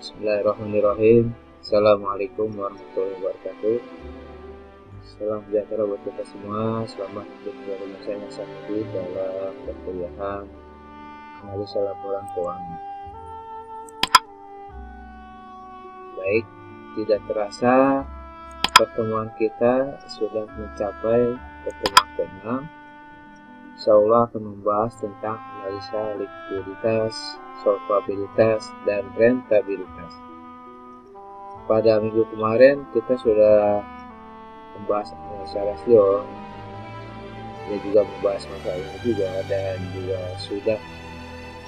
Bismillahirrahmanirrahim. Assalamualaikum warahmatullahi wabarakatuh. Salam sejahtera buat kita semua. Selamat berada bersama saya dalam perkuliahan analisa laporan keuangan. Baik, tidak terasa pertemuan kita sudah mencapai pertemuan ke-6. Insyaallah akan membahas tentang analisa likuiditas, solvabilitas, dan rentabilitas. Pada minggu kemarin kita sudah membahas analisa rasio, dan juga membahas masalah ini juga, dan juga sudah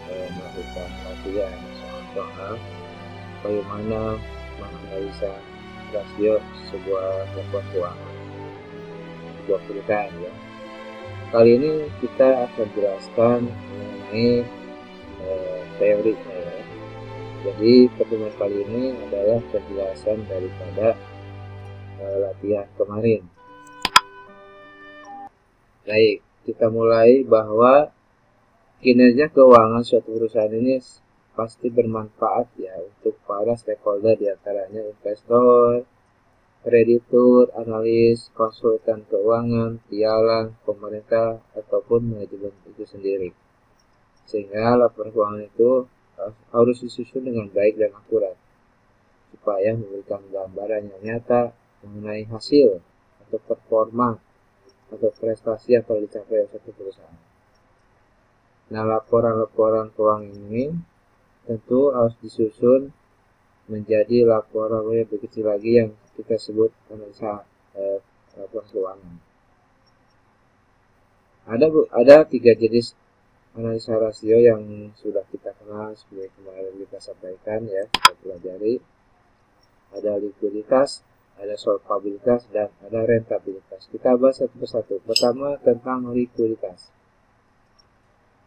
melakukan latihan soal bagaimana menganalisa rasio sebuah laporan keuangan, sebuah perusahaan ya. Kali ini kita akan jelaskan mengenai teorinya ya. Jadi pertemuan kali ini adalah penjelasan daripada latihan kemarin. Baik, kita mulai bahwa kinerja keuangan suatu perusahaan ini pasti bermanfaat ya untuk para stakeholder, diantaranya investor, kreditur, analis, konsultan keuangan, pialang, pemerintah, ataupun manajemen itu sendiri. Sehingga laporan keuangan itu harus disusun dengan baik dan akurat, supaya memberikan gambaran yang nyata mengenai hasil atau performa atau prestasi yang telah dicapai oleh satu perusahaan. Nah, laporan-laporan keuangan ini tentu harus disusun menjadi laporan yang lebih kecil lagi yang kita sebut analisa laporan keuangan. Ada 3 jenis analisa rasio yang sudah kita kenal seperti kemarin kita sampaikan ya, kita pelajari. Ada likuiditas, ada solvabilitas, dan ada rentabilitas. Kita bahas satu persatu. Pertama tentang likuiditas.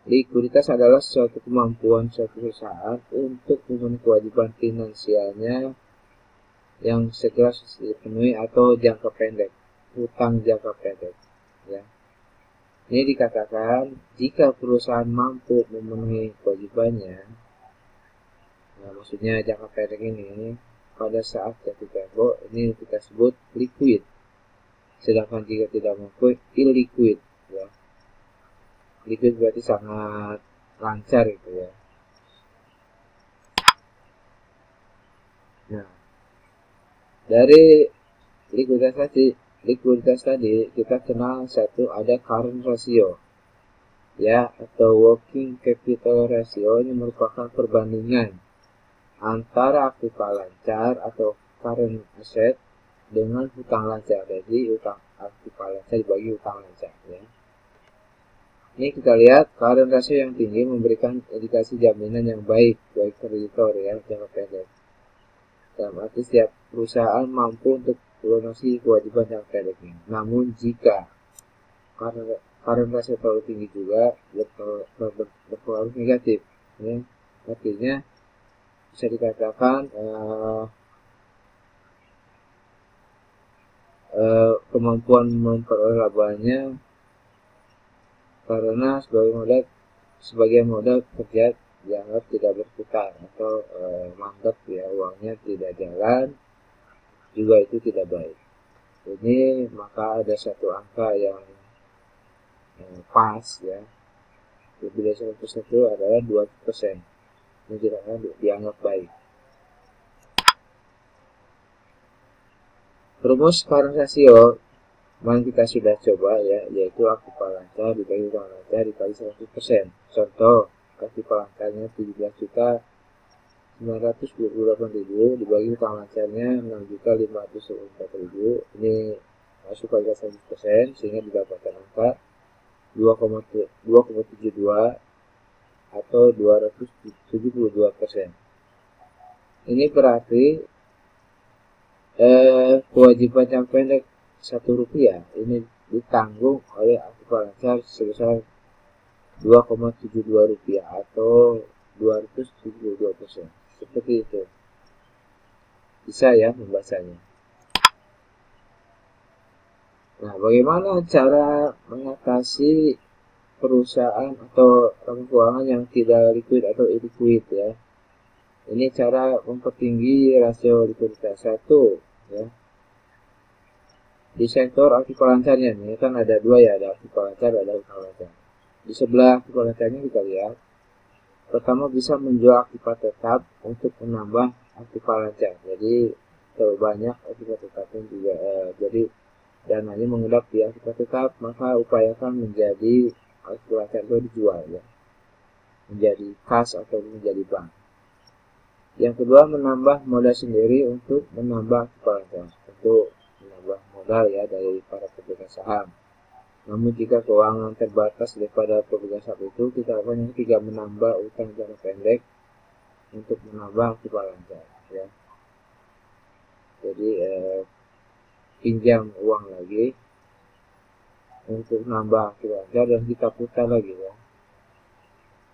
Likuiditas adalah suatu kemampuan suatu perusahaan untuk memenuhi kewajiban finansialnya yang segera dipenuhi atau jangka pendek, hutang jangka pendek ya. Ini dikatakan jika perusahaan mampu memenuhi kewajibannya, nah maksudnya jangka pendek ini pada saat jatuh tempo, ini kita sebut liquid. Sedangkan jika tidak mampu, illiquid ya. Liquid berarti sangat lancar gitu ya. Nah, dari likuiditas tadi kita kenal satu, ada current ratio ya, atau working capital ratio. Ini merupakan perbandingan antara aktiva lancar atau current asset dengan hutang lancar. Jadi hutang aktiva lancar dibagi hutang lancar ya. Ini kita lihat current ratio yang tinggi memberikan indikasi jaminan yang baik bagi kreditor ya, jangka pendek. Dalam arti setiap perusahaan mampu untuk melunasi kewajiban jangka pendeknya. Namun jika current ratio terlalu tinggi juga berpengaruh negatif ya. Artinya bisa dikatakan kemampuan memperoleh labanya karena sebagai modal kerja dianggap tidak berputar atau mandek ya, uangnya tidak jalan, juga itu tidak baik. Ini maka ada satu angka yang pas ya, lebih dari 100% itu adalah 2%. Ini tidak dianggap baik. Rumus current ratio yang kita sudah coba ya, yaitu aktiva lancar dibagi hutang lancar dikali 100%. Contoh, aktiva lancarnya 17.928.000 dibagi hutang lancarnya 6.524.000. Ini masuk kali 100%, sehingga didapatkan angka 2,72 atau 272%. Ini berarti kewajiban yang pendek Rp1 ini ditanggung oleh aktiva lancar sebesar Rp2,72 atau 272%. Seperti itu. Bisa ya membacanya. Nah, bagaimana cara mengatasi perusahaan atau laporan keuangan yang tidak liquid atau illiquid ya? Ini cara mempertinggi rasio likuiditas. Satu, ya. Di sektor aktiva lancarnya nih kan ada dua ya, ada aktiva lancar, ada utang lancar. Di sebelah aktiva lancarnya kita lihat, pertama bisa menjual aktiva tetap untuk menambah aktiva lancar. Jadi terlalu banyak aktiva tetapnya juga, jadi dananya mengendap di aktiva tetap, maka upayakan menjadi aktiva lancar itu dijual ya, menjadi kas atau menjadi bank. Yang kedua, menambah modal sendiri untuk menambah aktiva lancar. Tentu menambah modal ya dari para pemegang saham. Namun jika keuangan terbatas daripada pemegang saham itu, kita lakukan yang ketiga, menambah utang jangka pendek untuk menambah aktiva lancar ya. Jadi pinjam uang lagi untuk menambah aktiva lancar dan kita putar lagi ya,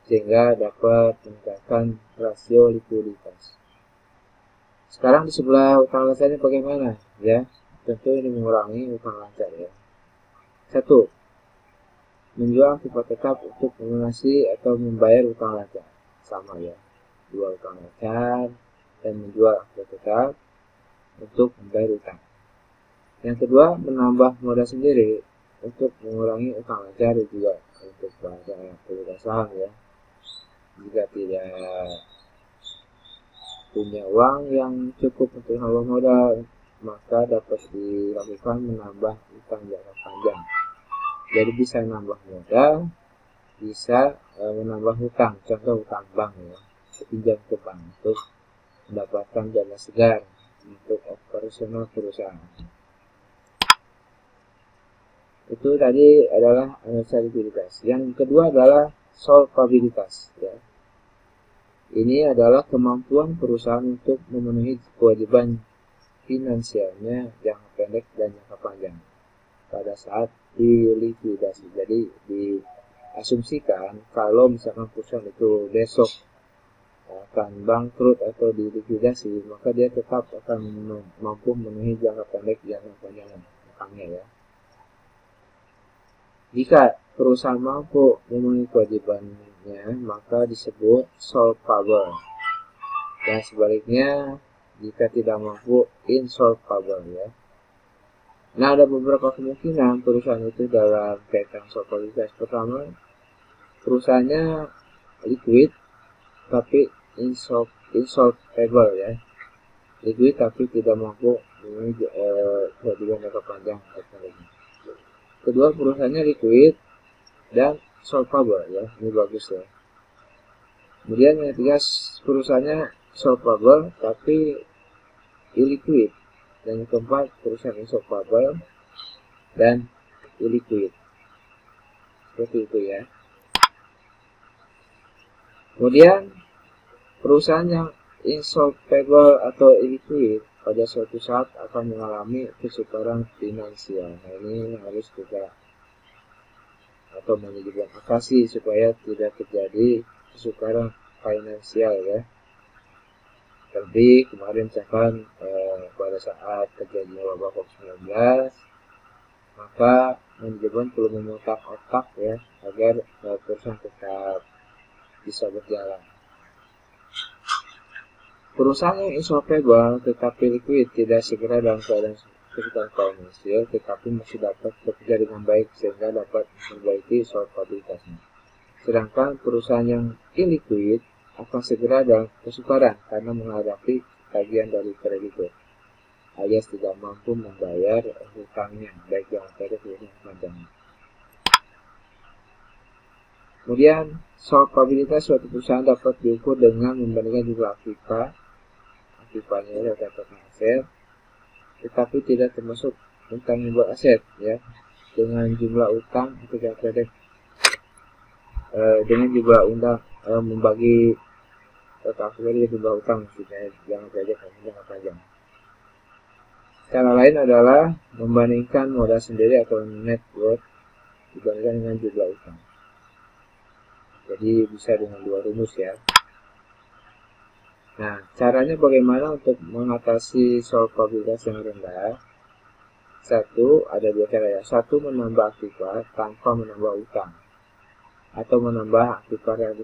sehingga dapat meningkatkan rasio likuiditas. Sekarang di sebelah utang lancarnya bagaimana ya? Tentu ini mengurangi utang lancar ya. Satu, menjual aktiva tetap untuk melunasi atau membayar utang lancar. Sama ya, jual utang lancar dan menjual aktiva tetap untuk membayar utang. Yang kedua, menambah modal sendiri untuk mengurangi utang lancar juga untuk bahasa pemegang saham ya. Jika tidak punya uang yang cukup untuk nambah modal, maka dapat dilakukan menambah utang jangka panjang. Jadi bisa menambah modal, bisa menambah hutang, contoh hutang bank ya, pinjam ke bank untuk mendapatkan dana segar untuk operasional perusahaan. Itu tadi adalah analisa likuiditas. Yang kedua adalah solvabilitas ya. Ini adalah kemampuan perusahaan untuk memenuhi kewajiban finansialnya jangka pendek dan jangka panjang pada saat dilikuidasi. Jadi diasumsikan kalau misalkan perusahaan itu besok akan bangkrut atau dilikuidasi, maka dia tetap akan mampu memenuhi jangka pendek dan jangka panjang utangnya ya. Jika perusahaan mampu memenuhi kewajibannya, maka disebut solvable. Dan sebaliknya, jika tidak mampu, insolvable ya. Nah, ada beberapa kemungkinan perusahaan itu dalam kaitan solvabilitas. Pertama, perusahaannya liquid tapi insolvable ya. Liquid tapi tidak mampu memenuhi kewajiban jangka panjang. Kedua, perusahaannya liquid dan solvable ya. Ini bagus ya. Kemudian yang ketiga, perusahaannya solvable tapi illiquid. Dan yang keempat, perusahaan insolvable dan illiquid. Seperti itu ya. Kemudian perusahaan yang insolvable atau illiquid pada suatu saat akan mengalami kesukaran finansial. Nah, ini harus kita atau manajemen atasi supaya tidak terjadi kesukaran finansial ya. Terlebih kemarin misalkan pada saat terjadinya wabah COVID-19, maka manajemen perlu memutar otak ya agar perusahaan tetap bisa berjalan. Perusahaan yang insolvable tetapi liquid tidak segera dalam keadaan kesulitan finansial, tetapi masih dapat bekerja dengan baik sehingga dapat memperbaiki solvabilitasnya. Sedangkan perusahaan yang illiquid akan segera dalam kesukaran karena menghadapi tagihan dari kreditur, alias tidak mampu membayar hutangnya baik yang pendek maupun panjang. Kemudian solvabilitas suatu perusahaan dapat diukur dengan membandingkan jumlah aktifanya dapat aset, tetapi tidak termasuk utang yang beraset ya, dengan jumlah utang atau jangka pendek, dengan jumlah utang membagi total dari jumlah utang maksudnya jangka pendek dan jangka panjang. Cara lain adalah membandingkan modal sendiri atau net worth dibandingkan dengan jumlah utang. Jadi bisa dengan dua rumus ya. Nah, caranya bagaimana untuk mengatasi solvabilitas yang rendah? Satu, ada dua cara ya. Satu, menambah aktiva tanpa menambah utang, atau menambah aktiva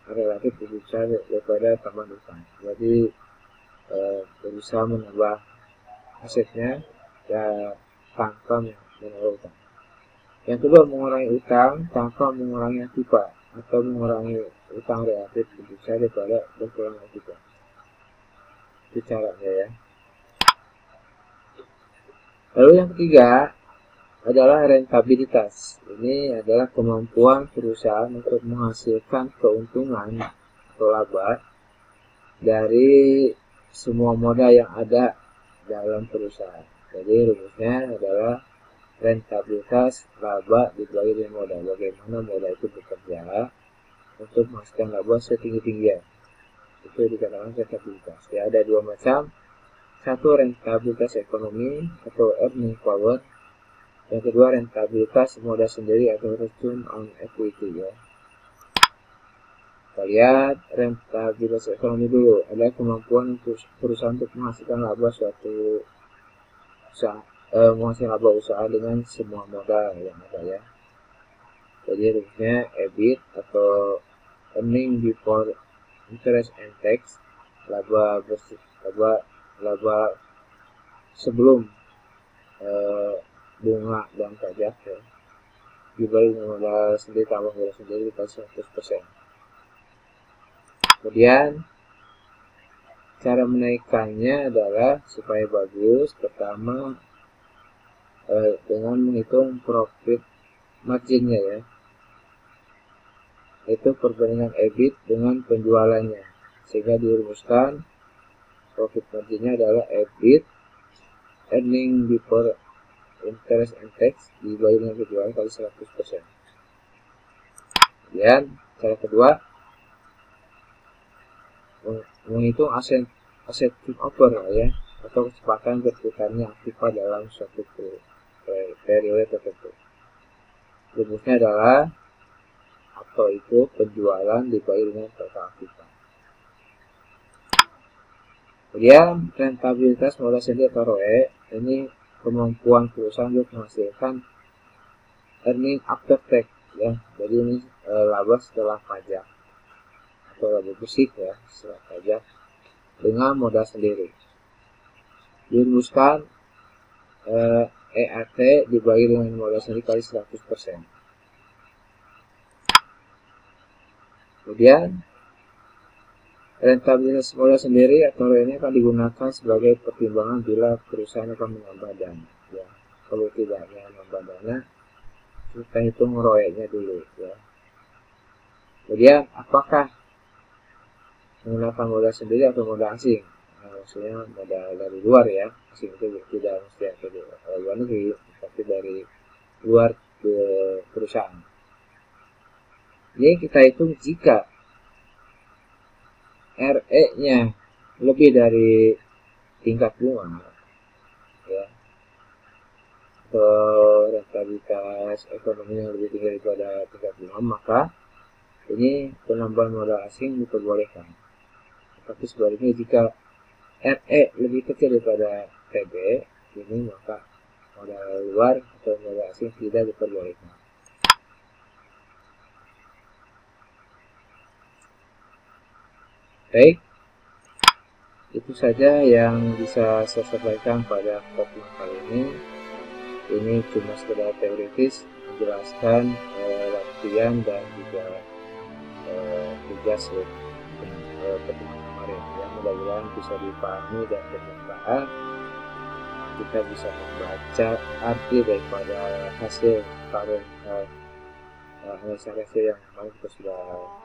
relatif lebih besar daripada tambahan utang. Jadi berusaha menambah asetnya ya tanpa menambah utang. Yang kedua, mengurangi utang tanpa mengurangi aktiva atau mengurangi utang relatif lebih besar daripada berkurang aktiva. Itu caranya ya. Lalu yang ketiga adalah rentabilitas. Ini adalah kemampuan perusahaan untuk menghasilkan keuntungan atau laba dari semua modal yang ada dalam perusahaan. Jadi rumusnya adalah rentabilitas laba dibagi dengan modal. Bagaimana modal itu bekerja untuk menghasilkan laba setinggi-tingginya. Itu dikatakan rentabilitas. Ya, ada dua macam. Satu, rentabilitas ekonomi atau earning power. Yang kedua, rentabilitas modal sendiri atau return on equity ya. Kita lihat rentabilitas ekonomi dulu. Ada kemampuan untuk perusahaan untuk menghasilkan laba suatu usaha, menghasilkan laba usaha dengan semua modal yang ada ya. Jadi rumusnya EBIT atau earning before interest and tax, laba sebelum bunga dan pajak ya, dibagi dengan modal sendiri tambah modal sendiri dikali 100%. Kemudian cara menaikkannya adalah supaya bagus. Pertama dengan menghitung profit marginnya ya, itu perbandingan EBIT dengan penjualannya, sehingga dirumuskan profit marginnya adalah EBIT earning before interest and tax dibagi dengan penjualan kali 100%. Kemudian cara kedua, menghitung aset turnover ya, atau kecepatan berputarnya aktiva dalam suatu periode tertentu. Rumusnya adalah atau itu penjualan dibagi dengan total aktiva. Kemudian rentabilitas modal sendiri atau ROE, ini kemampuan perusahaan untuk menghasilkan earning after tax ya. Jadi ini laba setelah pajak atau laba bersih ya setelah pajak dengan modal sendiri. Dirumuskan EAT dibagi dengan modal sendiri kali 100%. Kemudian rentabilitas modal sendiri atau ROE ini akan digunakan sebagai pertimbangan bila perusahaan akan menambah dana ya. Kalau tidaknya menambah dana, kita hitung ROE-nya dulu ya. Kemudian apakah menggunakan modal sendiri atau modal asing? Nah, maksudnya modal dari luar ya. Asing itu tidak mesti dari luar negeri, tapi dari luar ke perusahaan. Ini kita hitung jika RE-nya lebih dari tingkat bunga ya, atau rentabilitas ekonomi yang lebih tinggi daripada tingkat bunga, maka ini penambahan modal asing diperbolehkan. Tapi sebaliknya jika RE lebih kecil daripada TB, ini maka modal luar atau modal asing tidak diperbolehkan. Baik, itu saja yang bisa saya sampaikan pada topik kali ini. Ini cuma sekedar teoritis menjelaskan latihan dan juga tugas pertemuan kemarin. Yang mudah-mudahan bisa dipahami dan bermanfaat. Kita bisa membaca arti daripada hasil hasil yang kemarin kita sudah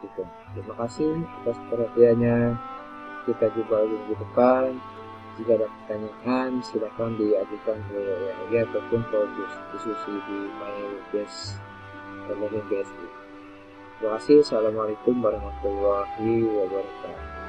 hitung. Terima kasih atas perhatiannya. Kita jumpa lagi minggu depan. Jika ada pertanyaan, silakan diajukan ke WA ataupun ke diskusi di MyBase Learning BSD. Terima kasih. Assalamualaikum warahmatullahi wabarakatuh.